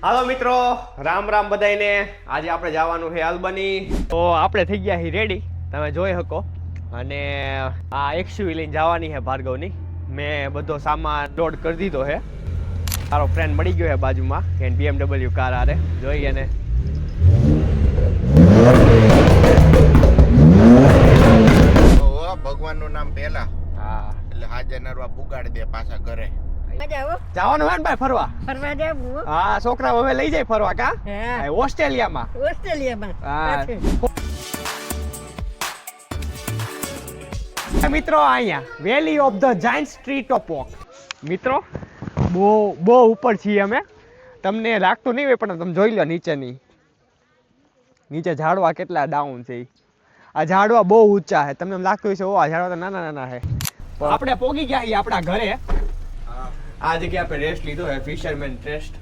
હાલો મિત્રો, રામ રામ બધાઈને. આજે આપણે જવાનું છે આલ્બની. તો આપણે થઈ ગયા છીએ રેડી, તમે જોઈ શકો. અને આ એક્સયુવી લઈને જવાની છે ભાર્ગવની. મેં બધો સામાન લોડ કરી દીધો છે. તારો ફ્રેન્ડ મળી ગયો છે બાજુમાં, કે BMW કાર આરે જોઈએ ને. ભગવાનનું નામ પહેલા, હા એટલે હાજર નરવા પુગાડી દે પાછા ઘરે. જવાનું હોય ને ભાઈ ફરવા. ફરવા જાવું. હા, છોકરા હવે લઈ જાય ફરવા. કા હા, ઓસ્ટ્રેલિયામાં. ઓસ્ટ્રેલિયામાં. હા. મિત્રો અહીંયા valley of the giant street of walk. મિત્રો બહુ ઉપર છીએ અમે. તમને લાગતું નહીં હોય પણ તમે જોઈ લો નીચે ઝાડવા કેટલા ડાઉન છે. આ ઝાડવા બહુ ઊંચા છે. તમને એમ લાગતું હોય છે ઓ આ ઝાડવા તો નાના નાના છે. આપણે પોગી ગયા છીએ આપણા ઘરે. આ જગ્યાએ આપણે રેસ્ટ લીધો છે, ફિશરમેન રેસ્ટ.